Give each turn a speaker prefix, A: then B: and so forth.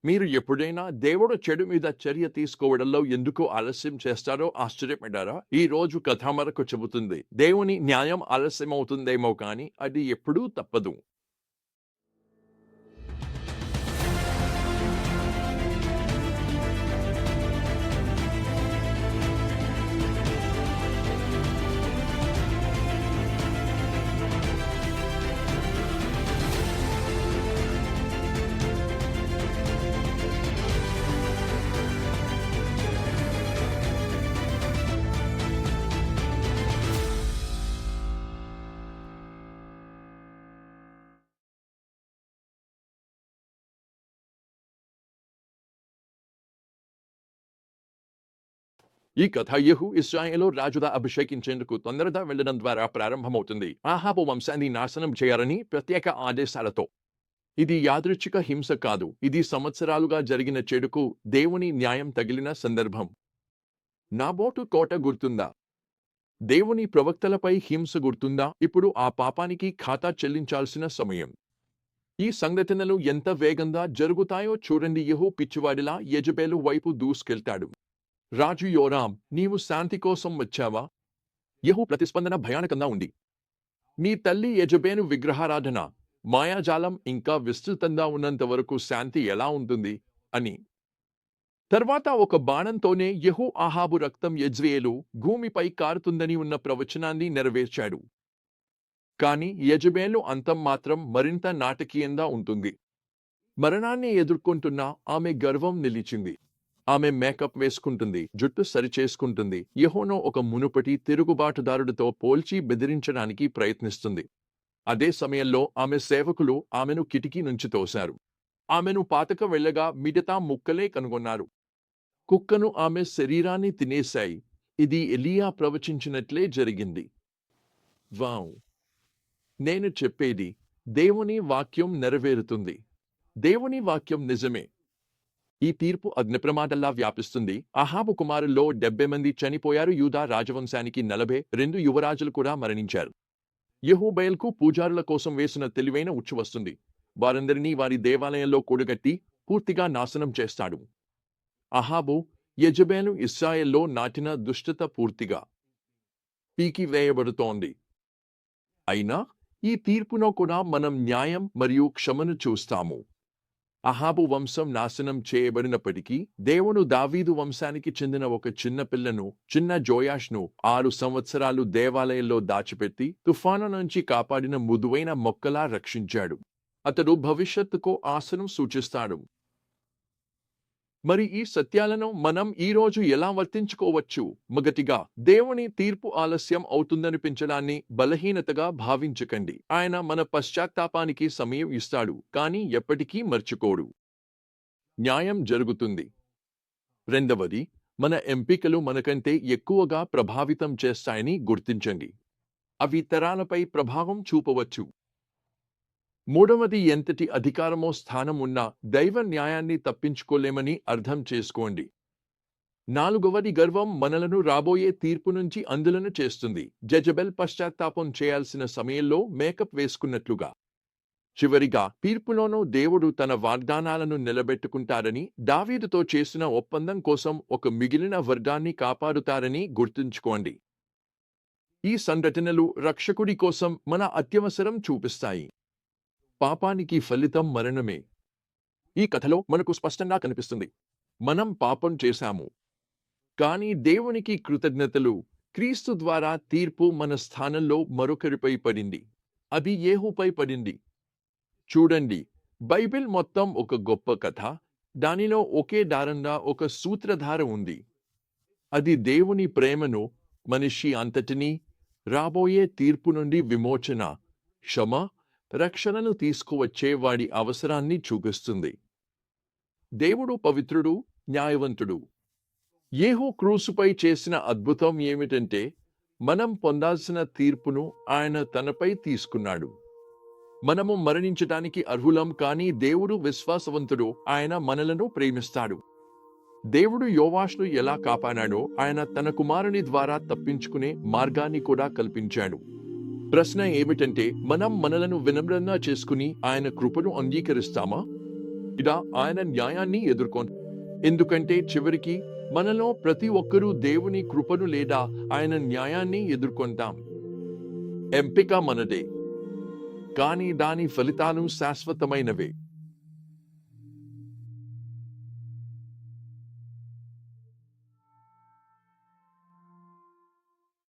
A: మీరు ఎప్పుడైనా దేవుడు చెడు మీద చర్య తీసుకోవడంలో ఎందుకు ఆలస్యం చేస్తారో ఆశ్చర్యపడ్డారా? ఈ రోజు కథ మనకు చెబుతుంది. దేవుని న్యాయం ఆలస్యమవుతుందేమో కానీ అది ఎప్పుడూ తప్పదు. ఈ కథ యెహూ ఇశ్రాయేలు రాజుగా అభిషేకించేందుకు తొందరగా వెళ్లడం ద్వారా ప్రారంభమవుతుంది. అహాబు వంశాన్ని నాశనం చేయాలని ప్రత్యేక ఆదేశాలతో. ఇది యాదృచ్ఛిక హింస కాదు. ఇది సంవత్సరాలుగా జరిగిన చెడుకు దేవుని న్యాయం తగిలిన సందర్భం. నాబోతు కోట గుర్తుందా? దేవుని ప్రవక్తలపై హింస గుర్తుందా? ఇప్పుడు ఆ పాపానికి ఖాతా చెల్లించాల్సిన సమయం. ఈ సంఘటనలు ఎంత వేగంగా జరుగుతాయో చూడండి. యెహూ పిచ్చివాడిలా యెజబెలు వైపు దూసుకెళ్తాడు. రాజు యోరాం, నీవు శాంతి కోసం వచ్చావా? యెహూ ప్రతిస్పందన భయానకంగా ఉంది. నీ తల్లి యెజబెలు విగ్రహారాధన, మాయాజాలం ఇంకా విస్తృతంగా ఉన్నంత వరకు శాంతి ఎలా ఉంటుంది అని. తర్వాత ఒక బాణంతోనే యెహూ అహాబు రక్తం యెజ్రెయేలు భూమిపై కారుతుందని ఉన్న ప్రవచనాన్ని నెరవేర్చాడు. కాని యెజబెలు అంతం మాత్రం మరింత నాటకీయంగా ఉంటుంది. మరణాన్ని ఎదుర్కొంటున్న ఆమె గర్వం నిలిచింది. ఆమె మేకప్ వేసుకుంటుంది, జుట్టు సరిచేసుకుంటుంది, యెహోను ఒక మునుపటి తిరుగుబాటుదారుడితో పోల్చి బెదిరించడానికి ప్రయత్నిస్తుంది. అదే సమయంలో ఆమె సేవకులు ఆమెను కిటికీ నుంచి తోశారు. ఆమెను పాతక వెళ్ళగా మిగతా ముక్కలే కనుగొన్నారు. కుక్కను ఆమె శరీరాన్ని తినేశాయి. ఇది ఎలీయా ప్రవచించినట్లే జరిగింది. వావ్! నేను చెప్పేది దేవుని వాక్యం నెరవేరుతుంది. దేవుని వాక్యం నిజమే. ఈ తీర్పు అగ్నిప్రమాదంలా వ్యాపిస్తుంది. అహాబు కుమారుల్లో 70 మంది చనిపోయారు. యూదా రాజవంశానికి 42 యువరాజులు కూడా మరణించారు. యెహూ బయల్కు పూజారుల కోసం వేసిన తెలివైన ఉచ్చు వస్తుంది. వారందరినీ వారి దేవాలయంలో కూడగట్టి పూర్తిగా నాశనం చేస్తాడు. అహాబు, యెజబెలు ఇశ్రాయేల్లో నాటిన దుష్టత పూర్తిగా పీకివేయబడుతోంది. అయినా ఈ తీర్పులో కూడా మనం న్యాయం మరియు క్షమను చూస్తాము. అహాబు వంశం నాశనం చేయబడినప్పటికీ దేవుడు దావీదు వంశానికి చెందిన ఒక చిన్న పిల్లను, చిన్న జోయాష్ను 6 సంవత్సరాలు దేవాలయంలో దాచిపెట్టి తుఫాను నుంచి కాపాడిన మృదువైన మొక్కలా రక్షించాడు. అతడు భవిష్యత్తుకు ఆశను సూచిస్తాడు. మరి ఈ సత్యాలను మనం ఈరోజు ఎలా వర్తించుకోవచ్చు? మొదటిగా, దేవుని తీర్పు ఆలస్యం అవుతుందనిపించడాన్ని బలహీనతగా భావించకండి. ఆయన మన పశ్చాత్తాపానికి సమయం ఇస్తాడు, కానీ ఎప్పటికీ మర్చిపోడు. న్యాయం జరుగుతుంది. రెండవది, మన ఎంపికలు మనకంటే ఎక్కువగా ప్రభావితం చేస్తాయని గుర్తించండి. అవి తరాలపై ప్రభావం చూపవచ్చు. మూడవది, ఎంతటి అధికారమో స్థానం ఉన్నా దైవ న్యాయాన్ని తప్పించుకోలేమని అర్థం చేసుకోండి. నాలుగవది, గర్వం మనలను రాబోయే తీర్పు నుంచి అందులను చేస్తుంది. జెజబెల్ పశ్చాత్తాపం చేయాల్సిన సమయంలో మేకప్ వేసుకున్నట్లుగా. చివరిగా, తీర్పులోనూ దేవుడు తన వాగ్దానాలను నిలబెట్టుకుంటారని, దావీదుతో చేసిన ఒప్పందం కోసం ఒక మిగిలిన వర్గాన్ని కాపాడుతారని గుర్తుంచుకోండి. ఈ సంఘటనలు రక్షకుడి కోసం మన అత్యవసరం చూపిస్తాయి. పాపానికి ఫలితం మరణమే. ఈ కథలో మనకు స్పష్టంగా కనిపిస్తుంది. మనం పాపం చేశాము. కానీ దేవునికి కృతజ్ఞతలు, క్రీస్తు ద్వారా తీర్పు మన స్థానంలో మరొకరిపై పడింది. అది యెహూపై పడింది. చూడండి, బైబిల్ మొత్తం ఒక గొప్ప కథ. దానిలో ఒకే దారంగా ఒక సూత్రధార ఉంది. అది దేవుని ప్రేమను, మనిషి అంతటినీ రాబోయే తీర్పు నుండి విమోచన, క్షమ, రక్షణను తీసుకువచ్చే వాడి అవసరాన్ని చూపిస్తుంది. దేవుడు పవిత్రుడు, న్యాయవంతుడు. యెహూ క్రూసుపై చేసిన అద్భుతం ఏమిటంటే, మనం పొందాల్సిన తీర్పును ఆయన తనపై తీసుకున్నాడు. మనము మరణించడానికి అర్హులం, కానీ దేవుడు విశ్వాసవంతుడు. ఆయన మనలను ప్రేమిస్తాడు. దేవుడు యోవాషును ఎలా కాపాడాడో ఆయన తన కుమారుని ద్వారా తప్పించుకునే మార్గాన్ని కూడా కల్పించాడు. ప్రశ్న ఏమిటంటే, మనం మనలను వినమ్రంగా చేసుకుని ఆయన కృపను అంగీకరిస్తామా? ఇలా ఆయన న్యాయాన్ని ఎదుర్కొంటాం. ఎందుకంటే చివరికి మనలో ప్రతి ఒక్కరూ దేవుని కృపను లేదా ఆయన న్యాయాన్ని ఎదుర్కొంటాం. ఎంపిక మనదే, కానీ దాని ఫలితాలు శాశ్వతమైనవే.